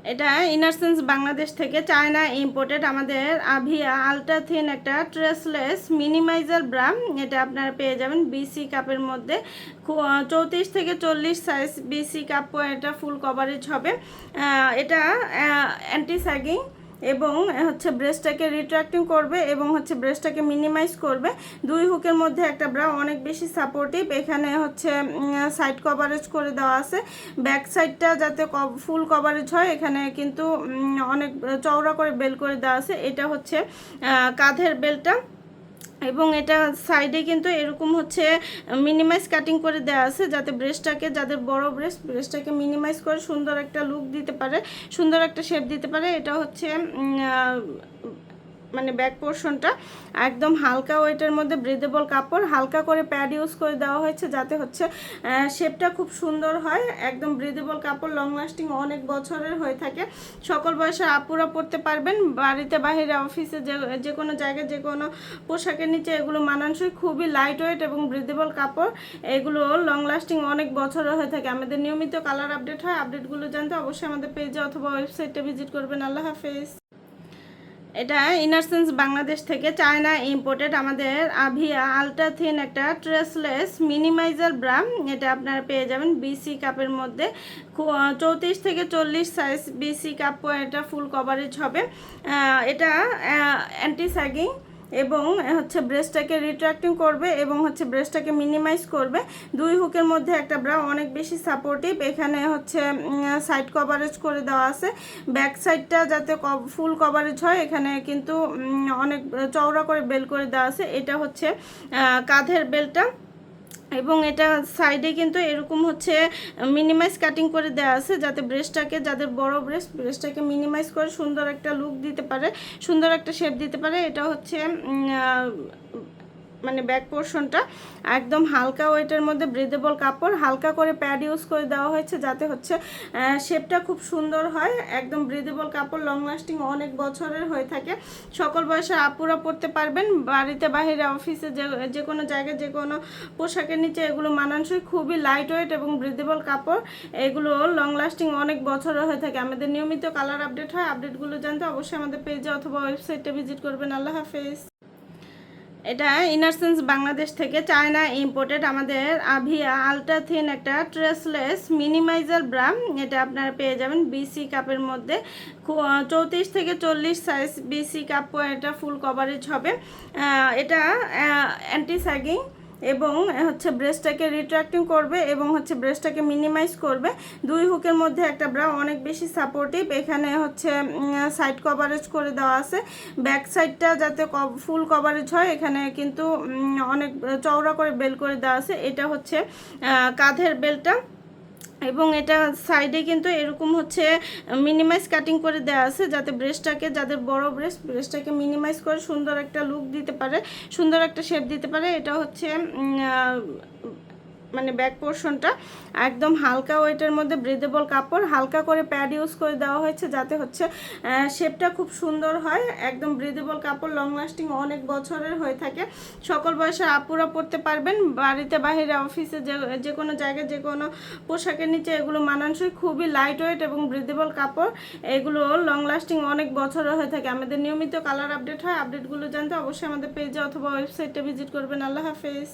এটা ইনারসেন্স বাংলাদেশ থেকে China imported আমাদের আভিয়া আলট্রা থিন একটা ট্রেসলেস মিনিমাইজার ব্রা। এটা আপনারা পেয়ে যাবেন বিসি কাপের মধ্যে। 34 থেকে 40 সাইজ বিসি কাপ, এটা ফুল কভারেজ হবে। এটা অ্যান্টি স্যাগিং এবং হচ্ছে ব্রেস্টটাকে রিট্রাক্টিং করবে এবং হচ্ছে ব্রেস্টটাকে মিনিমাইজ করবে। দুই হুকের মধ্যে একটা ব্রা, অনেক বেশি সাপোর্টিভ। এখানে হচ্ছে সাইড কভারেজ করে দেওয়া আছে। ব্যাক সাইডটা যাতে ফুল কভারেজ হয়, এখানে কিন্তু অনেক চওড়া করে বেল করে দেওয়া আছে। এটা হচ্ছে কাঁধের বেলটা এবং এটা সাইডে কিন্তু এরকম হচ্ছে মিনিমাইজ কাটিং করে দেওয়া আছে, যাতে ব্রেস্টটাকে, যাদের বড় ব্রেস্টটাকে মিনিমাইজ করে সুন্দর একটা লুক দিতে পারে, সুন্দর একটা শেপ দিতে পারে। এটা হচ্ছে মানে ব্যাক পোর্শনটা একদম হালকা ওয়েটের মধ্যে ব্রিদেবল কাপড়, হালকা করে প্যাড ইউজ করে দেওয়া হয়েছে, যাতে হচ্ছে শেপটা খুব সুন্দর হয়। একদম ব্রিদেবল কাপড়, লং লাস্টিং অনেক বছরের হয়ে থাকে। সকল বয়সের আপুরা পরতে পারবেন, বাড়িতে বাহিরে অফিসে যে কোনো জায়গায় যে কোনো পোশাকের নিচে এগুলো মানানসই। খুবই লাইট ওয়েট এবং ব্রিদেবল কাপড়, এগুলো লং লাস্টিং অনেক বছরের হয়ে থাকে। আমাদের নিয়মিত কালার আপডেট হয়, আপডেটগুলো জানতে অবশ্যই আমাদের পেজে অথবা ওয়েবসাইটে ভিজিট করবেন। আল্লাহ হাফেজ। এটা ইনারসেন্স বাংলাদেশ থেকে চায়না ইম্পোর্টেড আমাদের আভিয়া আলট্রা থিন একটা ট্রেসলেস মিনিমাইজার ব্রা। এটা আপনারা পেয়ে যাবেন বিসি কাপের মধ্যে। 34 থেকে 40 সাইজ বিসি কাপ, এটা ফুল কভারেজ হবে। এটা অ্যান্টি স্যাগিং এবং হচ্ছে ব্রেস্টটাকে রিট্রাক্টিং করবে এবং হচ্ছে ব্রেস্টটাকে মিনিমাইজ করবে। দুই হুকের মধ্যে একটা ব্রা, অনেক বেশি সাপোর্টিভ। এখানে হচ্ছে সাইড কভারেজ করে দেওয়া আছে। ব্যাক সাইডটা যাতে ফুল কভারেজ হয়, এখানে কিন্তু অনেক চওড়া করে বেল করে দেওয়া আছে। এটা হচ্ছে কাঁধের বেলটা এবং এটা সাইডে কিন্তু এরকম হচ্ছে মিনিমাইজ কাটিং করে দেওয়া আছে, যাতে ব্রেস্টটাকে, যাদের বড় ব্রেস্টটাকে মিনিমাইজ করে সুন্দর একটা লুক দিতে পারে, সুন্দর একটা শেপ দিতে পারে। এটা হচ্ছে মানে ব্যাক পোর্শনটা একদম হালকা ওয়েটের মধ্যে ব্রিদেবল কাপড়, হালকা করে প্যাড ইউজ করে দেওয়া হয়েছে, যাতে হচ্ছে শেপটা খুব সুন্দর হয়। একদম ব্রিদেবল কাপড়, লং লাস্টিং অনেক বছরের হয়ে থাকে। সকল বয়সের আপুরা পরতে পারবেন, বাড়িতে বাহিরে অফিসে যে কোনো জায়গায় যে কোনো পোশাকের নিচে এগুলো মানানসই। খুবই লাইট ওয়েট এবং ব্রিদেবল কাপড়, এগুলো লং লাস্টিং অনেক বছরের হয়ে থাকে। আমাদের নিয়মিত কালার আপডেট হয়, আপডেটগুলো জানতে অবশ্যই আমাদের পেজে অথবা ওয়েবসাইটে ভিজিট করবেন। আল্লাহ হাফেজ। এটা ইনারসেন্স বাংলাদেশ থেকে চায়না ইম্পোর্টেড আমাদের আভিয়া আলট্রা থিন একটা ট্রেসলেস মিনিমাইজার ব্রা। এটা আপনারা পেয়ে যাবেন বিসি কাপের মধ্যে। 34 থেকে 40 সাইজ বিসি কাপ, এটা ফুল কভারেজ হবে। এটা অ্যান্টি স্যাগিং এবং হচ্ছে ব্রেস্টটাকে রিট্রাক্টিং করবে এবং হচ্ছে ব্রেস্টটাকে মিনিমাইজ করবে। দুই হুকের মধ্যে একটা ব্রা, অনেক বেশি সাপোর্টিভ। এখানে হচ্ছে সাইড কভারেজ করে দেওয়া আছে। ব্যাক সাইডটা যাতে ফুল কভারেজ হয়, এখানে কিন্তু অনেক চওড়া করে বেল করে দেওয়া আছে। এটা হচ্ছে কাঁধের বেলটা এবং এটা সাইডে কিন্তু এরকম হচ্ছে মিনিমাইজ কাটিং করে দেওয়া আছে, যাতে ব্রেস্টটাকে, যাদের বড় ব্রেস্টটাকে মিনিমাইজ করে সুন্দর একটা লুক দিতে পারে, সুন্দর একটা শেপ দিতে পারে। এটা হচ্ছে মানে ব্যাক পোর্শনটা একদম হালকা ওয়েটের মধ্যে ব্রিদেবল কাপড়, হালকা করে প্যাড ইউজ করে দেওয়া হয়েছে, যাতে হচ্ছে শেপটা খুব সুন্দর হয়। একদম ব্রিদেবল কাপড়, লং লাস্টিং অনেক বছরের হয়ে থাকে। সকল বয়সের আপুরা পরতে পারবেন, বাড়িতে বাহিরে অফিসে যে কোনো জায়গায় যে কোনো পোশাকের নিচে এগুলো মানানসই। খুবই লাইট ওয়েট এবং ব্রিদেবল কাপড়, এগুলো লং লাস্টিং অনেক বছরের হয়ে থাকে। আমাদের নিয়মিত কালার আপডেট হয়, আপডেটগুলো জানতে অবশ্যই আমাদের পেজে অথবা ওয়েবসাইটে ভিজিট করবেন। আল্লাহ হাফেজ।